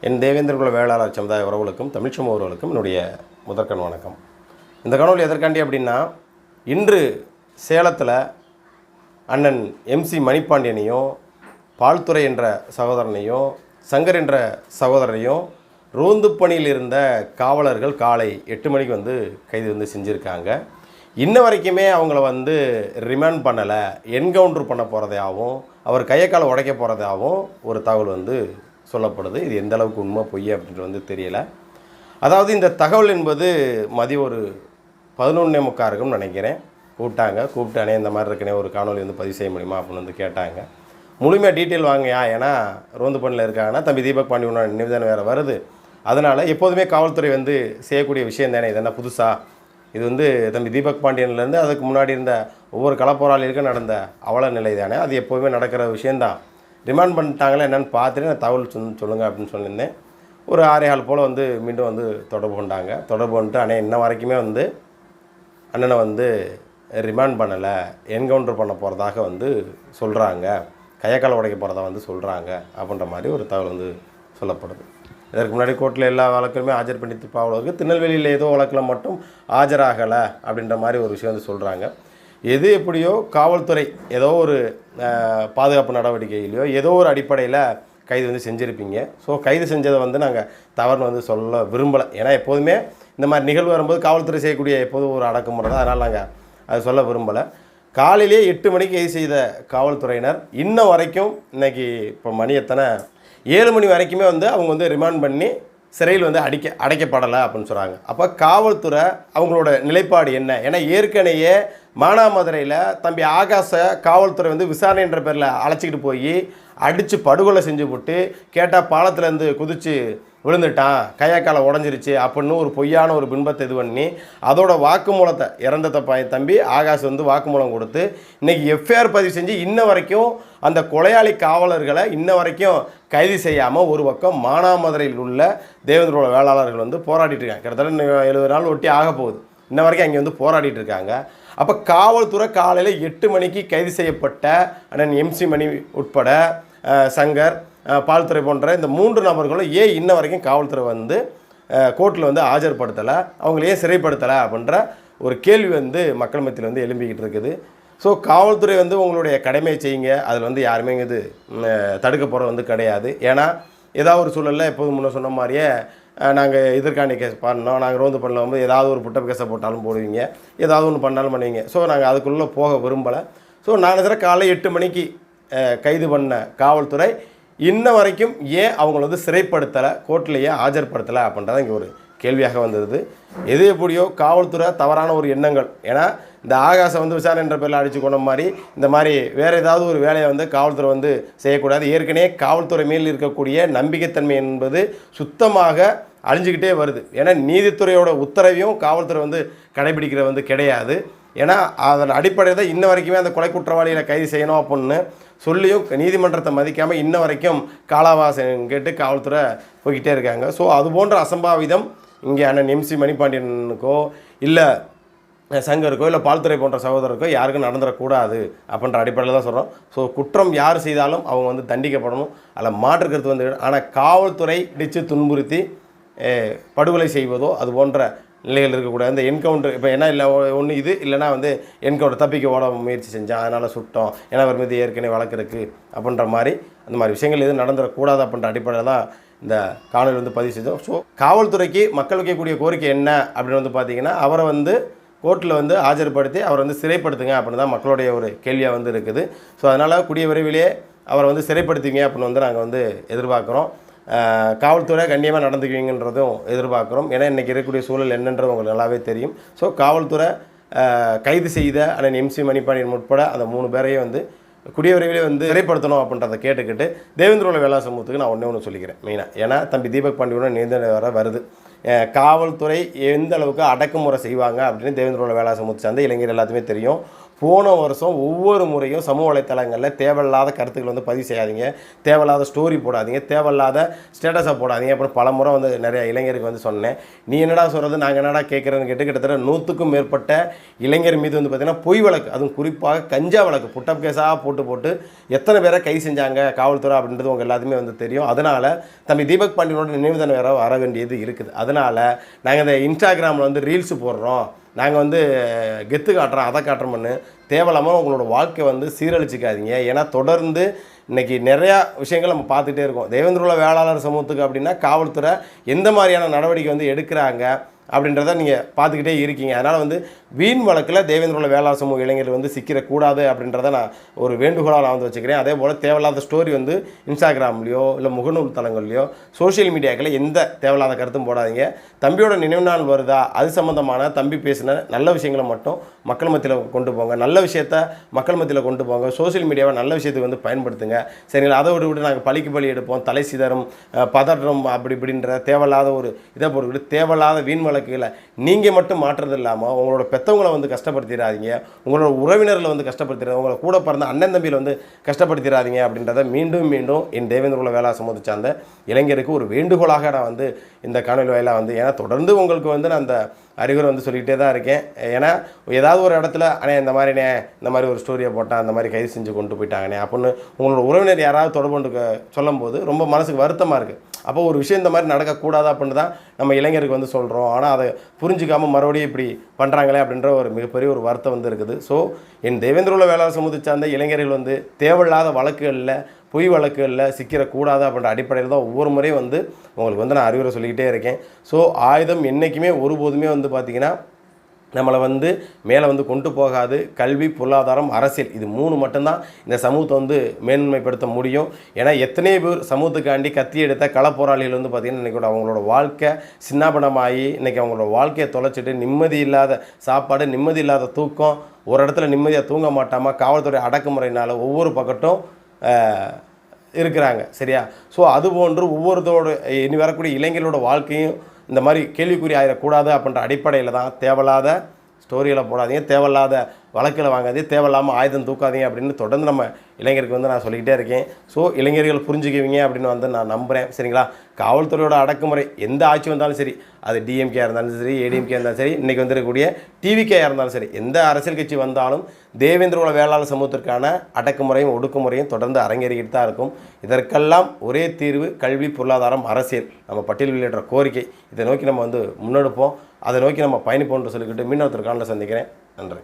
என் தேவேந்திரகுல வேளாளர் சமுதாய உறவுகளுக்கும் தமிழ் சமூக உறவுகளுக்கும் என்னுடைய முதற்கண் வணக்கம். இந்த காணொலி எதற்காண்டி அப்படின்னா, இன்று சேலத்தில் அண்ணன் MC மணிப்பாண்டியனையும் பால்துறை என்ற சகோதரனையும் சங்கர் என்ற சகோதரனையும் ரோந்து பணியில் இருந்த காவலர்கள் காலை 8 மணிக்கு கைது செஞ்சுருக்காங்க. இன்ன வரைக்குமே அவங்கள ரிமாண்ட் பண்ணலை, என்கவுண்டர் பண்ண போகிறதாகவும் அவர் கையக்காலை உடைக்க போகிறதாகவும் ஒரு தகவல் சொல்லப்படுது. இது எந்த அளவுக்கு உண்மை பொய் அப்படின்றது தெரியலை. அதாவது இந்த தகவல் என்பது மதியம் ஒரு 11:45 இருக்கும்னு நினைக்கிறேன். கூப்பிட்டானே இந்த மாதிரி இருக்கனே ஒரு காணொலி பதிவு செய்ய முடியுமா அப்படின்னு கேட்டாங்க. முழுமையாக டீட்டெயில் வாங்கயா, ஏன்னா ரோந்து பண்ணில் இருக்காங்கன்னா தம்பி தீபக் பாண்டியனோட நிவேதனம் வேறு வருது. அதனால் எப்போதுமே காவல்துறை செய்யக்கூடிய விஷயம் தானே, இது என்ன புதுசா? இது தம்பி தீபக் பாண்டியன்லேருந்து அதுக்கு முன்னாடி இருந்த ஒவ்வொரு களப்போராளிகளுக்கும் நடந்த அவல நிலை தானே, அது எப்போதுமே நடக்கிற விஷயந்தான். ரிமாண்ட் பண்ணிட்டாங்களா என்னென்னு பார்த்துட்டு நான் தகவல் சொல்லுங்கள் அப்படின்னு சொல்லியிருந்தேன். ஒரு 6:15 போல் மீண்டும் தொடர்பு கொண்டாங்க. தொடர்பு பண்ணிட்டு அண்ணே இன்ன வரைக்குமே அண்ணனை ரிமாண்ட் பண்ணலை, என்கவுண்டர் பண்ண போகிறதாக சொல்கிறாங்க, கையக்கால் உடைக்க போகிறதா சொல்கிறாங்க அப்படின்ற மாதிரி ஒரு தகவல் சொல்லப்படுது. இதற்கு முன்னாடி கோர்ட்டில் எல்லா வழக்குமே ஆஜர் பண்ணி திருப்பாவளவுக்கு, திருநெல்வேலியில் ஏதோ வழக்கில் மட்டும் ஆஜராகலை அப்படின்ற மாதிரி ஒரு விஷயம் சொல்கிறாங்க. எது எப்படியோ காவல்துறை ஏதோ ஒரு பாதுகாப்பு நடவடிக்கையிலையோ ஏதோ ஒரு அடிப்படையில் கைது செஞ்சுருப்பீங்க. ஸோ கைது செஞ்சதை நாங்கள் தவறுன்னு சொல்ல விரும்பலை. ஏன்னா எப்போதுமே இந்த மாதிரி நிகழ்வு வரும்போது காவல்துறை செய்யக்கூடிய எப்போதும் ஒரு அடக்குமுறை தான், அதனால் நாங்கள் அதை சொல்ல விரும்பலை. காலையிலே 8 மணிக்கு கைது செய்த காவல்துறையினர் இன்ன வரைக்கும் இன்றைக்கி இப்போ மணி எத்தனை 7 மணி வரைக்குமே அவங்க ரிமாண்ட் பண்ணி சிறையில் அடைக்கப்படலை அப்படின்னு சொல்கிறாங்க. அப்போ காவல்துறை அவங்களோட நிலைப்பாடு என்ன? ஏன்னா ஏற்கனவே மானாமதுரையில் தம்பி ஆகாஷை காவல்துறை விசாரணை என்ற பேரில் அழைச்சிக்கிட்டு போய் அடித்து படுகொலை செஞ்சு போட்டு கேட்டால் பாலத்துலேருந்து குதித்து விழுந்துட்டான், கையாக்காலை உடஞ்சிருச்சு அப்படின்னு ஒரு பொய்யான ஒரு பின்பத்தை இது பண்ணி அதோட வாக்குமூலத்தை இறந்த தம்பி ஆகாஷ் வாக்குமூலம் கொடுத்து இன்றைக்கி எஃப்ஐஆர் பதிவு செஞ்சு இன்ன வரைக்கும் அந்த கொலையாளி காவலர்களை இன்ன வரைக்கும் கைது செய்யாமல் ஒரு பக்கம் மானாமதுரையில் உள்ள தேவேந்திரோட வேளாளர்கள் போராடிட்டு இருக்காங்க. கிட்டத்தட்ட 70 நாள் ஒட்டி ஆக போகுது. இன்ன வரைக்கும் அங்கே போராடிட்டு இருக்காங்க. அப்போ காவல்துறை காலையில் 8 மணிக்கு கைது செய்யப்பட்ட அண்ணன் MC மணி உட்பட சங்கர், பால்துறை போன்ற இந்த 3 நபர்களும் ஏன் இன்ன வரைக்கும் காவல்துறை கோர்ட்டில் ஆஜர்படுத்தலை, அவங்கள ஏன் சிறைப்படுத்தலை அப்படின்ற ஒரு கேள்வி மக்கள் மத்தியில் எழும்பிக்கிட்டு இருக்குது. ஸோ காவல்துறை உங்களுடைய கடமையை செய்யுங்க, அதில் யாருமே இது தடுக்க போகிறது கிடையாது. ஏன்னா ஏதாவது ஒரு சூழலில் எப்போதும் முன்ன சொன்ன மாதிரியே நாங்கள் எதிர்காணி கேஸ் பண்ணோம், நாங்கள் ரோந்து பண்ணல ஏதாவது ஒரு புட்டப் கேஸை போட்டாலும் போடுவீங்க, ஏதாவது ஒன்று பண்ணாலும் பண்ணுவீங்க. ஸோ நாங்கள் அதுக்குள்ளே போக விரும்பலை. ஸோ நான் காலை 8 மணிக்கு கைது பண்ண காவல்துறை இன்ன வரைக்கும் ஏன் அவங்கள சிறைப்படுத்தலை, கோர்ட்டிலேயே ஆஜர்படுத்தலை அப்படின்றத இங்கே ஒரு கேள்வியாக வந்தது. எது எப்படியோ காவல்துறை தவறான ஒரு எண்ணங்கள், ஏன்னா இந்த ஆகாசை விசாரணை என்ற பேரில் அடித்து கொண்ட மாதிரி இந்த மாதிரி வேறு ஏதாவது ஒரு வேலையை காவல்துறை செய்யக்கூடாது. ஏற்கனவே காவல்துறை மேல் இருக்கக்கூடிய நம்பிக்கைத்தன்மை என்பது சுத்தமாக அழிஞ்சிக்கிட்டே வருது. ஏன்னா நீதித்துறையோட உத்தரவையும் காவல்துறை கடைபிடிக்கிற கிடையாது. ஏன்னா அதன் அடிப்படையில் தான் இன்ன வரைக்குமே அந்த கொலை குற்றவாளிகளை கைது செய்யணும் அப்படின்னு சொல்லியும் நீதிமன்றத்தை மதிக்காமல் இன்ன வரைக்கும் காலாவாசம் கேட்டு காவல்துறை போய்கிட்டே இருக்காங்க. ஸோ அது போன்ற அசம்பாவிதம் இங்கே அண்ணன் MC மணிப்பாண்டியனுக்கோ இல்லை சங்கருக்கோ இல்லை பால்துறை போன்ற சகோதரருக்கோ யாருக்கும் நடந்துடக்கூடாது அப்படின்ற அடிப்படையில் தான் சொல்கிறோம். ஸோ குற்றம் யார் செய்தாலும் அவங்க தண்டிக்கப்படணும், அதில் மாற்றுக்கிறது ஆனால் காவல்துறை இடித்து துன்புறுத்தி படுகொலை செய்வதோ அது போன்ற நிலைகள் இருக்கக்கூடாது. இந்த என்கவுண்டர் இப்போ என்ன இல்லை ஒன்று இது இல்லைனா என்கவுண்டர் தப்பிக்க ஓட முயற்சி செஞ்சான் அதனால் சுட்டோம், ஏன்னா அவர் மீது ஏற்கனவே வழக்கு இருக்குது அப்படின்ற மாதிரி அந்த மாதிரி விஷயங்கள் எதுவும் நடந்துடக்கூடாது அப்படின்ற அடிப்படையில் தான் இந்த காணொலி பதிவு செஞ்சோம். ஸோ காவல்துறைக்கு மக்கள் வைக்கக்கூடிய கோரிக்கை என்ன அப்படின்னு பார்த்தீங்கன்னா, அவரை கோர்ட்டில் ஆஜர்படுத்தி அவரை சிறைப்படுத்துங்க அப்படின்னு தான் மக்களுடைய ஒரு கேள்வியாக இருக்குது. ஸோ அதனால் கூடிய விரைவிலேயே அவரை சிறைப்படுத்துவீங்க அப்படின்னு நாங்கள் எதிர்பார்க்குறோம். காவல்துறை கண்ணியமாக நடந்துக்குவீங்கன்றதும் எதிர்பார்க்குறோம். ஏன்னா இன்றைக்கி இருக்கக்கூடிய சூழல் என்னன்றது உங்களுக்கு நல்லாவே தெரியும். ஸோ காவல்துறை கைது செய்த அண்ணன் MC மணிப்பாண்டியன் உட்பட அந்த 3 பேரையும் கூடிய விரைவிலே சிறைப்படுத்தணும் அப்படின்றத கேட்டுக்கிட்டு தேவேந்திரோட வேளாண் சமூகத்துக்கு நான் ஒன்று சொல்லிக்கிறேன் மெயினாக. ஏன்னா தம்பி தீபக் பாண்டியனோட நிவேதனம் வேறு வருது. காவல்துறை எந்த அளவுக்கு அடக்குமுறை செய்வாங்க அப்படின்னு தேவேந்திர குல வேளாளர் சமூகத்தை சார்ந்த இளைஞர் எல்லாத்துமே தெரியும். போன வருஷம் ஒவ்வொரு முறையும் சமூக வலைத்தளங்களில் தேவையில்லாத கருத்துக்கள் வந்து பதிவு செய்யாதீங்க, தேவையில்லாத ஸ்டோரி போடாதீங்க, தேவையில்லாத ஸ்டேட்டஸை போடாதீங்க அப்படின்னு பல முறை வந்து நிறைய இளைஞருக்கு வந்து சொன்னேன். நீ என்னடா சொல்கிறது, நாங்கள் என்னடா கேட்குறேன்னு கேட்டு கிட்டத்தட்ட 100க்கும் மேற்பட்ட இளைஞர் மீது வந்து பார்த்திங்கன்னா பொய் வழக்கு, அதுவும் குறிப்பாக கஞ்சா வழக்கு புட்டப் கேஸாக போட்டு எத்தனை பேரை கை செஞ்சாங்க காவல்துறை அப்படின்றது உங்கள் எல்லாத்துமே வந்து தெரியும். அதனால் தம்பி தீபக் பாண்டியனோட நினைவு தினம் வேறு வர வேண்டியது இருக்குது. அதனால் நாங்கள் இந்த இன்ஸ்டாகிராமில் வந்து ரீல்ஸு போடுறோம், நாங்கள் வந்து கெத்து காட்டுறோம், அதை காட்டுறோம்னு தேவையில்லாமல் உங்களோட வாழ்க்கை வந்து சீரழிச்சிக்காதீங்க. ஏன்னா தொடர்ந்து இன்றைக்கி நிறையா விஷயங்கள் நம்ம பார்த்துட்டே இருக்கோம். தேவேந்திர குல வேளாளர் சமூகத்துக்கு அப்படின்னா காவல்துறை எந்த மாதிரியான நடவடிக்கை வந்து எடுக்கிறாங்க அப்படின்றத நீங்கள் பார்த்துக்கிட்டே இருக்கீங்க. அதனால் வந்து வீண் வழக்கில் தேவேந்திர குல வேளாளர் சமூக இளைஞர்கள் வந்து சிக்கிடக்கூடாது அப்படின்றத நான் ஒரு வேண்டுகோளாக நான் வந்து வச்சுக்கிறேன். அதே போல் தேவையில்லாத ஸ்டோரி வந்து இன்ஸ்டாகிராம்லேயோ இல்லை முகநூல் தளங்கள்லையோ சோஷியல் மீடியாக்களில் எந்த தேவையில்லாத கருத்தும் போடாதீங்க. தம்பியோட நினைவு நாள் வருதா, அது சம்மந்தமான தம்பி பேசின நல்ல விஷயங்களை மட்டும் மக்கள் மத்தியில் கொண்டு போங்க, நல்ல விஷயத்த மக்கள் மத்தியில் கொண்டு போங்க, சோஷியல் மீடியாவை நல்ல விஷயத்துக்கு வந்து பயன்படுத்துங்க. சரிங்களா? அதை விட்டு நாங்கள் பழிக்கு பழி எடுப்போம், தலை சிதறும், பதற்றம் அப்படி இப்படின்ற தேவையில்லாத ஒரு இதை போட்டுக்கிட்டு தேவையில்லாத வீண் வழக்குகளை நீங்கள் மட்டும் மாற்றுறது இல்லாமல் உங்களோட பெற்றவங்களை வந்து கஷ்டப்படுத்திடாதீங்க, உங்களோட உறவினர்களை வந்து கஷ்டப்படுத்திடாதீங்க, உங்களை கூட பிறந்த அண்ணன் தம்பியில் வந்து கஷ்டப்படுத்திடாதீங்க அப்படின்றத மீண்டும் என் தேவேந்திர குல வேளாளர் சமூகத்தை சார்ந்த இளைஞருக்கு ஒரு வேண்டுகோளாக நான் வந்து இந்த காணொலி வாயிலாக வந்து, ஏன்னா தொடர்ந்து உங்களுக்கு வந்து நான் அந்த அறிகுறி வந்து சொல்லிக்கிட்டே தான் இருக்கேன். ஏன்னா ஏதாவது ஒரு இடத்துல அண்ணே இந்த மாதிரி ஒரு ஸ்டோரியை போட்டால் அந்த மாதிரி கைது செஞ்சு கொண்டு போயிட்டாங்கண்ணே அப்படின்னு உங்களோட உறவினர் யாராவது தொடர்பு கொண்டு சொல்லும்போது ரொம்ப மனசுக்கு வருத்தமாக இருக்குது. அப்போ ஒரு விஷயம் இந்த மாதிரி நடக்கக்கூடாது அப்படின்னு தான் நம்ம இளைஞருக்கு வந்து சொல்கிறோம். ஆனால் அதை புரிஞ்சிக்காமல் மறுபடியும் இப்படி பண்ணுறாங்களே அப்படின்ற ஒரு மிகப்பெரிய ஒரு வருத்தம் வந்து இருக்குது. ஸோ என் தேவேந்திர குல வேளாளர் சமூகத்தை சார்ந்த இளைஞர்கள் வந்து தேவையில்லாத வழக்குகளில் பொய் வழக்குகளில் சிக்கிடக்கூடாது அப்படின்ற அடிப்படையில் தான் ஒவ்வொரு முறையும் வந்து உங்களுக்கு வந்து நான் அறிவுரை சொல்லிக்கிட்டே இருக்கேன். ஸோ ஆயுதம் என்றைக்குமே ஒருபோதுமே வந்து பார்த்திங்கன்னா நம்மளை வந்து மேலே வந்து கொண்டு போகாது. கல்வி, பொருளாதாரம், அரசியல், இது 3 மட்டும்தான் இந்த சமூகத்தை வந்து மேன்மைப்படுத்த முடியும். ஏன்னா எத்தனை பேர் சமூகத்துக்காண்டி கத்தி எடுத்த களப்போராளிகள் வந்து பார்த்திங்கன்னா இன்றைக்கி அவங்களோட வாழ்க்கை சின்னாபனமாகி இன்றைக்கி அவங்களோட வாழ்க்கையை தொலைச்சிட்டு நிம்மதி இல்லாத சாப்பாடு, நிம்மதி இல்லாத தூக்கம், ஒரு இடத்துல நிம்மதியாக தூங்க மாட்டாமல் காவல்துறை அடக்குமுறையினால் ஒவ்வொரு பக்கட்டும் இருக்கிறாங்க. சரியா? ஸோ அதுபோன்று ஒவ்வொருத்தரோட இனி வரக்கூடிய இளைஞர்களோட வாழ்க்கையும் இந்த மாதிரி கேள்விக்குறி ஆகிடக்கூடாது அப்படின்ற அடிப்படையில் தான் தேவையில்லாத ஸ்டோரியில் போடாதீங்க, தேவையில்லாத வழக்கில் வாங்காதீங்க, தேவையில்லாமல் ஆயுதம் தூக்காதீங்க அப்படின்னு தொடர்ந்து நம்ம இளைஞருக்கு வந்து நான் சொல்லிக்கிட்டே இருக்கேன். ஸோ இளைஞர்கள் புரிஞ்சுக்குவீங்க அப்படின்னு வந்து நான் நம்புகிறேன். சரிங்களா? காவல்துறையோட அடக்குமுறை எந்த ஆட்சி வந்தாலும் சரி, அது டிஎம்கே இருந்தாலும் சரி, ஏடிஎம்கே இருந்தாலும் சரி, இன்றைக்கி வந்துருக்கக்கூடிய டிவிகே இருந்தாலும் சரி, எந்த அரசியல் கட்சி வந்தாலும் தேவேந்திர குல வேளாளர் சமூகத்திற்கான அடக்குமுறையும் ஒடுக்குமுறையும் தொடர்ந்து அரங்கேறிக்கிட்டு தான் இருக்கும். இதற்கெல்லாம் ஒரே தீர்வு கல்வி, பொருளாதாரம், அரசியல். நம்ம பட்டியல் வெளியிடுற கோரிக்கை, இதை நோக்கி நம்ம வந்து முன்னெடுப்போம், அதை நோக்கி நம்ம பயணிப்போம் என்று சொல்லிக்கிட்டு மீண்டும் ஒருத்தர் காணொலியில் சந்திக்கிறேன். நன்றி.